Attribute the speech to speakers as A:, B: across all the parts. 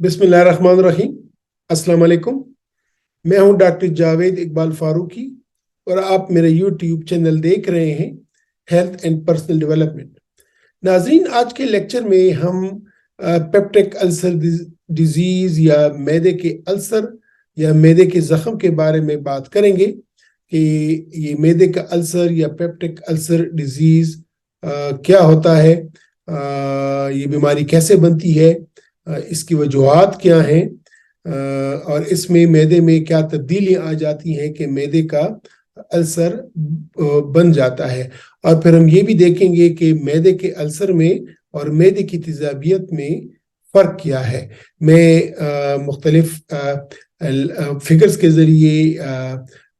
A: बिस्मिल्लाहिर्रहमानिर्रहीम। अस्सलाम वालेकुम। मैं हूं डॉक्टर जावेद इकबाल फारूकी और आप मेरे यूट्यूब चैनल देख रहे हैं हेल्थ एंड पर्सनल डेवलपमेंट। नाजरीन, आज के लेक्चर में हम पेप्टिक अल्सर डिजीज या मैदे के अल्सर या मैदे के जख्म के बारे में बात करेंगे कि ये मैदे का अल्सर या पेप्टिक अल्सर डिजीज क्या होता है, ये बीमारी कैसे बनती है, इसकी वजूहात क्या हैं, और इसमें मैदे में क्या तब्दीलियां आ जाती हैं कि मैदे का अल्सर बन जाता है। और फिर हम ये भी देखेंगे कि मैदे के अल्सर में और मैदे की तेजाबियत में फ़र्क क्या है। मैं मुख्तलिफ फिगर्स के ज़रिए,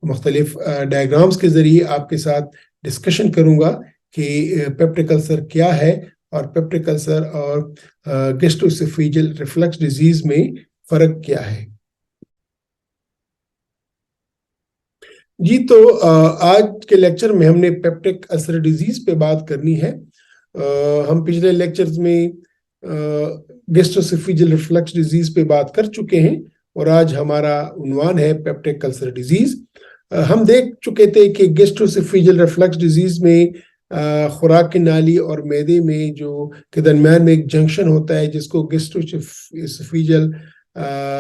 A: मुख्तलिफ डायग्राम्स के ज़रिए आपके साथ डिस्कशन करूँगा कि पेप्टिक अल्सर क्या है और पेप्टिक अल्सर और गैस्ट्रोएसोफेजियल रिफ्लक्स डिजीज में फ़र्क क्या है। जी, तो आज के लेक्चर में हमने पेप्टिक अल्सर डिजीज पे बात करनी है। हम पिछले लेक्चर्स में गैस्ट्रोएसोफेजियल रिफ्लक्स डिजीज पे बात कर चुके हैं और आज हमारा उन्वान है पेप्टिक अल्सर डिजीज। हम देख चुके थे कि गैस्ट्रोएसोफेजियल रिफ्लक्स डिजीज में खुराक की नाली और मैदे में जो के दरमियान में एक जंक्शन होता है जिसको गैस्ट्रोएसोफेजियल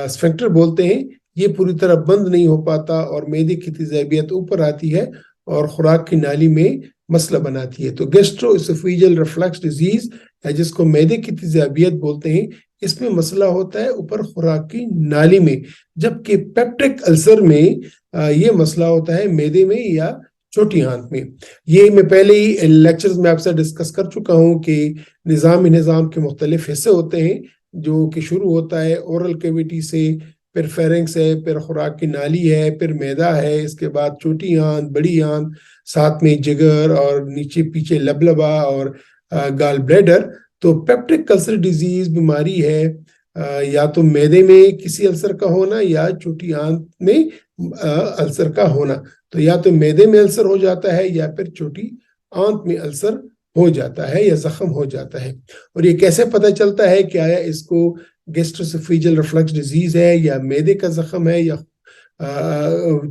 A: स्फिंक्टर बोलते हैं, ये पूरी तरह बंद नहीं हो पाता और मैदे की तेजाबियत ऊपर आती है और खुराक की नाली में मसला बनाती है। तो गैस्ट्रोएसोफेजियल रिफ्लक्स डिजीज या जिसको मैदे की तेजाबियत बोलते हैं, इसमें मसला होता है ऊपर खुराक की नाली में, जबकि पेप्टिक अल्सर में ये मसला होता है मैदे में या छोटी आंत में। ये मैं पहले ही लेक्चर्स में आपसे डिस्कस कर चुका हूँ कि निज़ाम के मुख्तलिफ हिस्से होते हैं, जो कि शुरू होता है ओरल कैविटी से, फिर फेरिंक्स है, फिर खुराक की नाली है, फिर मैदा है, इसके बाद छोटी आंत, बड़ी आंत, साथ में जिगर और नीचे पीछे लबलबा और गाल ब्लैडर। तो पेप्टिक अल्सर डिजीज बीमारी है या तो मैदे में किसी अल्सर का होना या छोटी आंत में अल्सर का होना। तो या तो मैदे में अल्सर हो जाता है या फिर छोटी आंत में अल्सर हो जाता है या जख्म हो जाता है। और ये कैसे पता चलता है कि आया इसको गैस्ट्रोएसोफेजियल रिफ्लक्स डिजीज है या मैदे का जख्म है या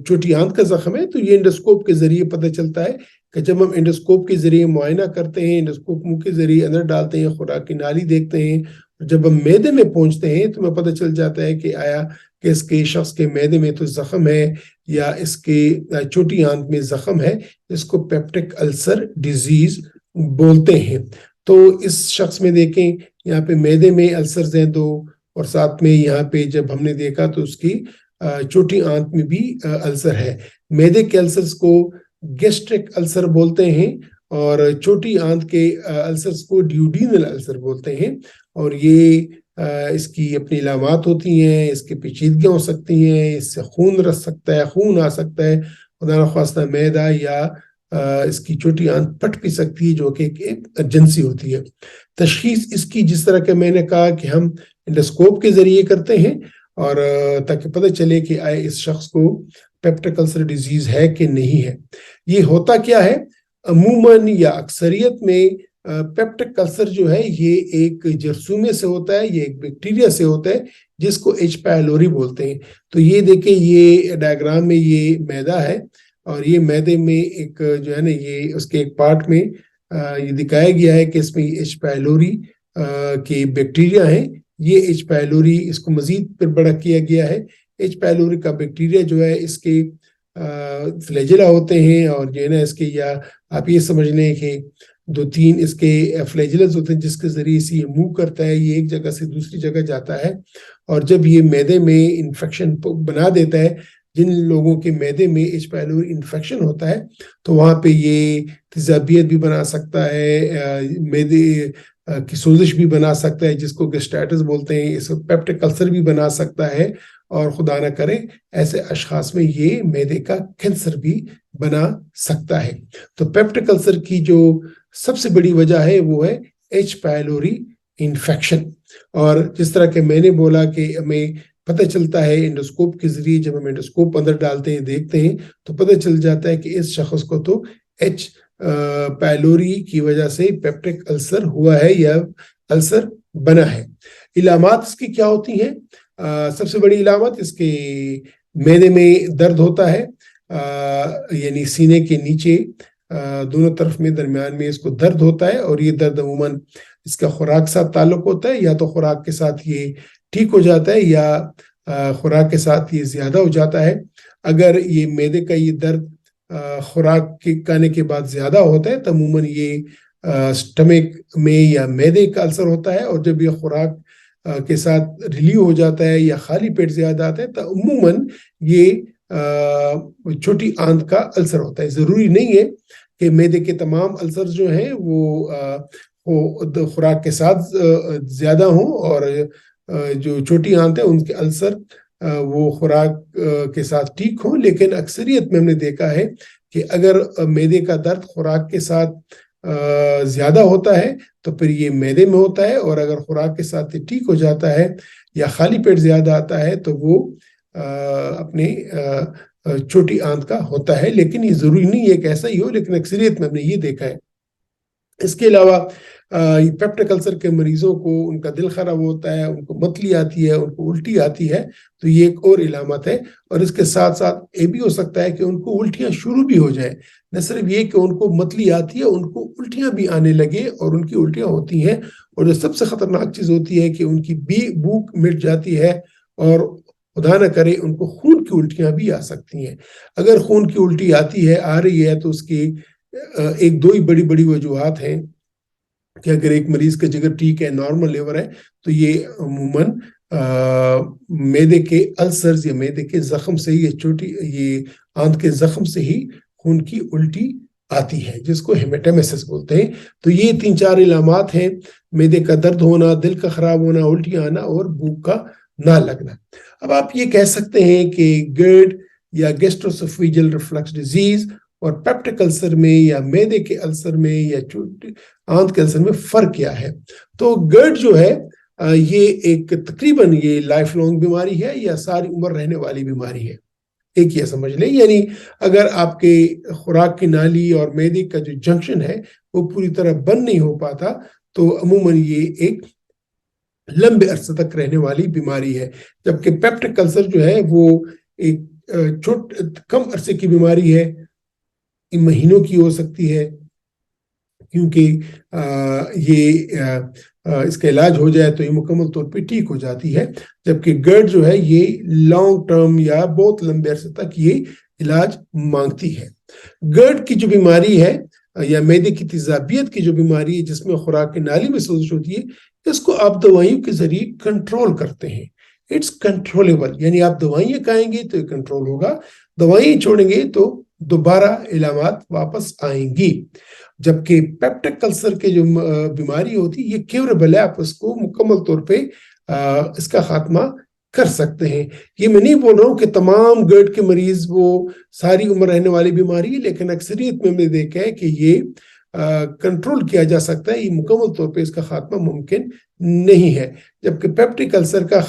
A: छोटी आंत का जख्म है? तो ये एंडोस्कोप के जरिए पता चलता है कि जब हम एंडोस्कोप के जरिए मुआयना करते हैं, एंडोस्कोप मुंह के जरिए अंदर डालते हैं, खुराक की नाली देखते हैं, जब हम मैदे में पहुंचते हैं तो हमें पता चल जाता है कि आया कि इसके शख्स के मैदे में तो जख्म है या इसके छोटी आंत में जख्म है। इसको पेप्टिक अल्सर डिजीज बोलते हैं। तो इस शख्स में देखें, यहाँ पे मैदे में अल्सर हैं दो, और साथ में यहाँ पे जब हमने देखा तो उसकी छोटी आंत में भी अल्सर है। मैदे के अल्सर्स को गैस्ट्रिक अल्सर बोलते हैं और छोटी आंत के अल्सर्स को ड्यूडेनल अल्सर बोलते हैं। और ये इसकी अपनी इलामात होती हैं, इसके पेचीदगियाँ हो सकती हैं, इससे खून रस सकता है, खून आ सकता है, खुदा न ख्वास्ता मैदा या इसकी छोटी आंत फट भी सकती है, जो कि एक एजेंसी होती है। तशखीस इसकी जिस तरह के मैंने कहा कि हम एंडोस्कोप के जरिए करते हैं और ताकि पता चले कि आए इस शख्स को पेप्टिक अल्सर डिजीज है कि नहीं है। ये होता क्या है, अमूमन या अक्सरियत में पेप्टिक अल्सर जो है ये एक जरसूमे से होता है, ये एक बैक्टीरिया से होता है जिसको एच पायलोरी बोलते हैं। तो ये देखें, ये डायग्राम में ये मैदा है और ये मैदे में एक जो है ना, ये उसके एक पार्ट में ये दिखाया गया है कि इसमें एच पायलोरी के बैक्टीरिया है। ये एच पायलोरी, इसको मजीद फिर बड़ा किया गया है। एच पायलोरी का बैक्टीरिया जो है इसके फ्लैजेला होते हैं और जो है ना इसके, या आप ये समझ लें कि 2-3 इसके फ्लैजेलस होते हैं जिसके जरिए से ये मूव करता है, ये एक जगह से दूसरी जगह जाता है। और जब ये मैदे में इन्फेक्शन बना देता है, जिन लोगों के मैदे में एच पायलोरी इन्फेक्शन होता है, तो वहाँ पे ये तेजाबियत भी बना सकता है, मैदे की सोजिश भी बना सकता है जिसको गैस्ट्राइटिस बोलते हैं, इसको पेप्टिक अल्सर भी बना सकता है, और खुदा ना करे ऐसे अशखास में ये मैदे का कैंसर भी बना सकता है। तो पेप्टिक अल्सर की जो सबसे बड़ी वजह है वो है एच पायलोरी इन्फेक्शन। और जिस तरह के मैंने बोला कि हमें पता चलता है एंडोस्कोप के जरिए, जब हम एंडोस्कोप अंदर डालते हैं, देखते हैं, तो पता चल जाता है कि इस शख्स को तो एच पायलोरी की वजह से पेप्टिक अल्सर हुआ है या अल्सर बना है। علامات اس کی کیا ہوتی ہیں؟ سب سے بڑی علامت اس کے معدے میں درد ہوتا ہے، یعنی سینے کے نیچے دونوں طرف میں درمیان میں اس کو درد ہوتا ہے، اور یہ درد عموماً اس کا خوراک ساتھ تعلق ہوتا ہے، یا تو خوراک کے ساتھ یہ ٹھیک ہو جاتا ہے یا خوراک کے ساتھ یہ زیادہ ہو جاتا ہے۔ اگر یہ معدے کا یہ درد خوراک کے کھانے کے بعد زیادہ ہوتا ہے تو عموماً یہ سٹمک میں یا معدے کا السر ہوتا ہے، اور جب یہ خوراک کے ساتھ ریلیو ہو جاتا ہے یا خالی پیٹ زیادہ آتا ہے تو عموماً یہ چھوٹی آنت کا السر ہوتا ہے۔ ضروری نہیں ہے کہ معدے کے تمام السر جو ہیں وہ خوراک کے ساتھ زیادہ ہوں، اور جو چھوٹی آنت ہے ان کے السر وہ خوراک کے ساتھ ٹھیک ہوں، لیکن اکثریت میں ہم نے دیکھا ہے کہ اگر معدے کا درد خوراک کے ساتھ زیادہ ہوتا ہے تو پھر یہ معدے میں ہوتا ہے، اور اگر خوراک کے ساتھ ٹھیک ہو جاتا ہے یا خالی پیٹ زیادہ آتا ہے تو وہ اپنے چھوٹی آنت کا ہوتا ہے۔ لیکن یہ ضروری نہیں ہے کہ ایسا ہی ہو، لیکن اکثریت میں ہم نے یہ دیکھا ہے۔ اس کے علاوہ پیپٹک السر کے مریضوں کو ان کا دل خراب ہوتا ہے، ان کو متلی آتی ہے، ان کو الٹی آتی ہے، تو یہ ایک اور علامت ہے۔ اور اس کے ساتھ ساتھ یہ بھی ہو سکتا ہے کہ ان کو الٹیاں شروع بھی ہو جائے، نہ صرف یہ کہ ان کو متلی آتی ہے، ان کو الٹیاں بھی آنے لگے، اور ان کی الٹیاں ہوتی ہیں، اور جو سب سے خطرناک چیز ہوتی ہے کہ ان کی بھوک مٹ جاتی ہے، اور خدا نہ کرے ان کو خون کی الٹیاں بھی آ سکتی ہیں۔ اگر خون کی الٹی آ رہی ہے تو اس کی ایک دو ہی بڑی وجوہات ہیں کہ اگر ایک مریض کا جگر ٹھیک ہے، نارمل لیور ہے، تو یہ عموماً معدے کے السرز یا معدے کے زخم سے یہ آنت کے زخم سے ہی خون کی الٹی آتی ہے، جس کو ہیمیٹیمیسس بولتے ہیں۔ تو یہ 3-4 علامات ہیں: معدے کا درد ہونا، دل کا خراب ہونا، الٹی آنا، اور بھوک کا نہ لگنا۔ اب آپ یہ کہہ سکتے ہیں کہ گرڈ یا گیسٹروسوفیجل ریفلکس ڈیزیز اور پیپٹک السر میں یا معدے کے السر میں یا آنت کے السر میں فرق کیا ہے؟ تو گرڈ جو ہے یہ ایک تقریباً یہ لائف لانگ بیماری ہے یا ساری عمر رہنے والی بیماری ہے، ایک یہ سمجھ لیں۔ یعنی اگر آپ کے خوراک کی نالی اور معدے کا جو جنکشن ہے وہ پوری طرح بند نہیں ہو پاتا تو عموماً یہ ایک لمبے عرصے تک رہنے والی بیماری ہے، جبکہ پیپٹک السر جو ہے وہ ایک کم عرصے کی بیماری ہے، مہینوں کی ہو سکتی ہے، کیونکہ اس کا علاج ہو جائے تو یہ مکمل طور پہ ٹھیک ہو جاتی ہے، جبکہ گرڈ جو ہے یہ لانگ ٹرم یا بہت لمبے عرصے تک یہ علاج مانگتی ہے۔ گرڈ کی جو بیماری ہے یا معدے کی تیزابیت کی جو بیماری ہے جس میں خوراک کی نالی میں سوزش ہوتی ہے، اس کو آپ دوائیوں کے ذریعے کنٹرول کرتے ہیں۔ اٹس کنٹرولبل، یعنی آپ دوائیاں کھائیں گے تو یہ کنٹرول ہوگا، دوائیاں چھوڑیں گے تو دوبارہ علامات واپس آئیں گی۔ جبکہ پیپٹک السر کے جو بیماری ہوتی ہے یہ کیوریبل ہے، آپ اس کو مکمل طور پہ اس کا خاتمہ کر سکتے ہیں۔ یہ میں نہیں بول رہا ہوں کہ تمام گرڈ کے مریض وہ ساری عمر رہنے والی بیماری ہے، لیکن اکثریت میں ہم نے دیکھا ہے کہ یہ کنٹرول کیا جا سکتا ہے، یہ مکمل طور پہ اس کا خاتمہ ممکن نہیں ہے۔ جبکہ پیپٹک السر کا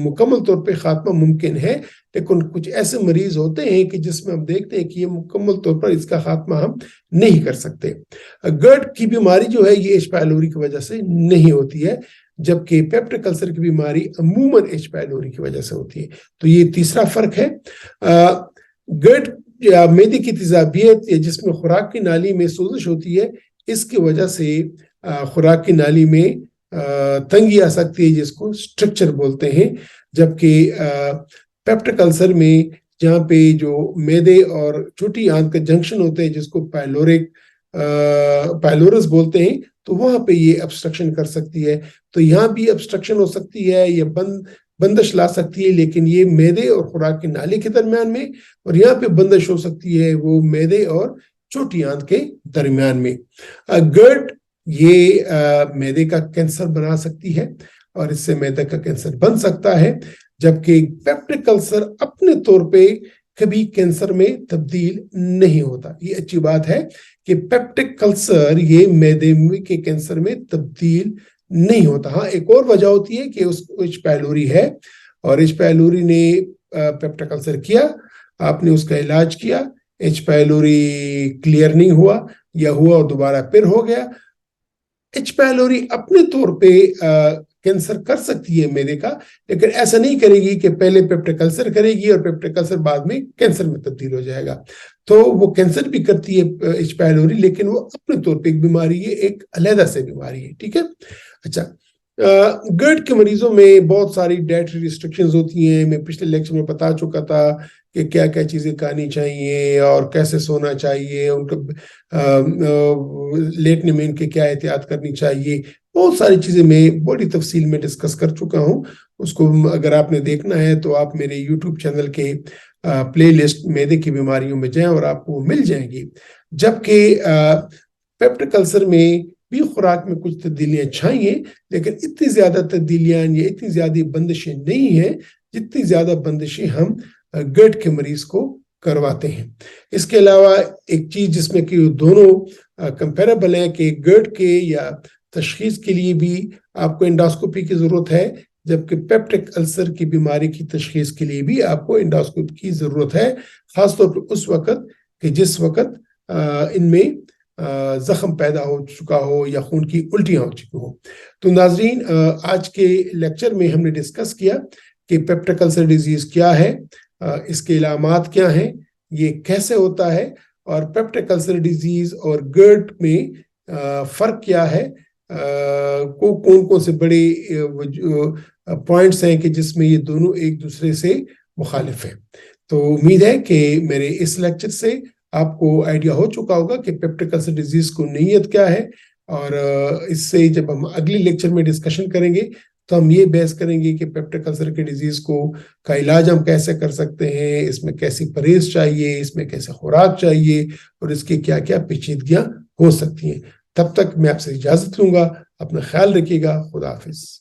A: مکمل طور پہ خاتمہ ممکن ہے، لیکن کچھ ایسے مریض ہوتے ہیں کہ جس میں ہم دیکھتے ہیں کہ یہ مکمل طور پر اس کا خاتمہ ہم نہیں کر سکتے۔ گرڈ کی بیماری جو ہے یہ ایچ پائلوری کی وجہ سے نہیں ہوتی ہے، جبکہ پیپٹک السر کی بیماری عموماً ایچ پائلوری کی وجہ سے ہوتی ہے۔ تو یہ تیسرا فرق ہے۔ گرڈ یا معدے کی تیزابیت یا جس میں خوراک کی نالی میں سوزش ہوتی ہے، اس کی وجہ سے خوراک کی نالی میں تنگی آ سکتی ہے جس کو اسٹرکچر بولتے ہیں، جبکہ پیپٹک السر میں جہاں پہ جو معدے اور چھوٹی آنت کا جنکشن ہوتے ہیں جس کو پائلورس بولتے ہیں، تو وہاں پہ یہ ابسٹرکشن کر سکتی ہے۔ تو یہاں بھی ابسٹرکشن ہو سکتی ہے یا بندش لا سکتی ہے، لیکن یہ معدے اور خوراک کے نالے کے درمیان میں، اور یہاں پہ بندش ہو سکتی ہے وہ معدے اور چھوٹی آنت کے درمیان میں۔ گرڈ یہ معدے کا کینسر بنا سکتی ہے اور اس سے معدے کا کینسر بن سکتا ہے، جبکہ پیپٹک السر اپنے طور پہ کبھی کینسر میں تبدیل نہیں ہوتا۔ یہ اچھی بات ہے کہ پیپٹک السر یہ معدے کے کینسر میں تبدیل نہیں ہوتا۔ ہاں ایک اور وجہ ہوتی ہے کہ اس کو ایچ پائلوری ہے، اور ایچ پائلوری نے پیپٹک السر کیا، آپ نے اس کا علاج کیا، ایچ پائلوری کلیئر نہیں ہوا یا ہوا اور دوبارہ پھر ہو گیا۔ ایچ پائلوری اپنے طور پہ कैंसर कर सकती है मेदे का, लेकिन ऐसा नहीं करेगी कि पहले पेप्टिक अल्सर करेगी और पेप्टिक अल्सर बाद में कैंसर में तब्दील हो जाएगा। तो वो कैंसर भी करती है एच पायलोरी, लेकिन वो अपने तौर पे एक बीमारी है, एक अलहदा से बीमारी है, ठीक है। अच्छा, GERD के मरीजों में बहुत सारी डाइटरी रिस्ट्रिक्शंस होती हैं। मैं पिछले लेक्चर में बता चुका था कि क्या क्या चीज़ें खानी चाहिए और कैसे सोना चाहिए, उनको लेटने में इनके क्या एहतियात करनी चाहिए, बहुत सारी चीज़ें मैं बड़ी तफसील में डिस्कस कर चुका हूँ। उसको अगर आपने देखना है तो आप मेरे यूट्यूब चैनल के प्ले लिस्ट मैदे की बीमारियों में जाएं और आपको मिल जाएंगी। जबकि पेप्टिक अल्सर में भी खुराक में कुछ तब्दीलियां चाहिए, लेकिन इतनी ज्यादा तब्दीलियां या इतनी ज्यादा बंदिशें नहीं हैं जितनी ज्यादा बंदिशें हम GERD के मरीज को करवाते हैं। इसके अलावा एक चीज जिसमें कि दोनों कंपेरेबल है कि GERD के या तशखीस के लिए भी आपको एंडोस्कोपी की जरूरत है, जबकि पेप्टिक अल्सर की बीमारी की तशखीस के लिए भी आपको एंडोस्कोपी की जरूरत है, खासतौर पर उस वक्त कि जिस वक्त इनमें जख्म पैदा हो चुका हो या खून की उल्टियां हो चुकी हो। तो नाजरीन, आज के लेक्चर में हमने डिस्कस किया कि पेप्टिक अल्सर डिजीज क्या है, इसके इलामात क्या हैं, ये कैसे होता है, और पेप्टिक अल्सर डिजीज और GERD में फर्क क्या है, कौन कौन से बड़े पॉइंट्स हैं कि जिसमें ये दोनों एक दूसरे से मुखालिफ हैं। तो उम्मीद है कि मेरे इस लेक्चर से आपको आइडिया हो चुका होगा कि पेप्टिक अल्सर डिजीज को नोयत क्या है, और इससे जब हम अगले लेक्चर में डिस्कशन करेंगे तो हम ये बहस करेंगे कि पेप्टिक अल्सर के डिजीज का इलाज हम कैसे कर सकते हैं, इसमें कैसी परहेज चाहिए, इसमें कैसे खुराक चाहिए, और इसकी क्या क्या पेचीदगियां हो सकती हैं। तब तक मैं आपसे इजाजत लूंगा। अपना ख्याल रखिएगा। खुदा हाफिज।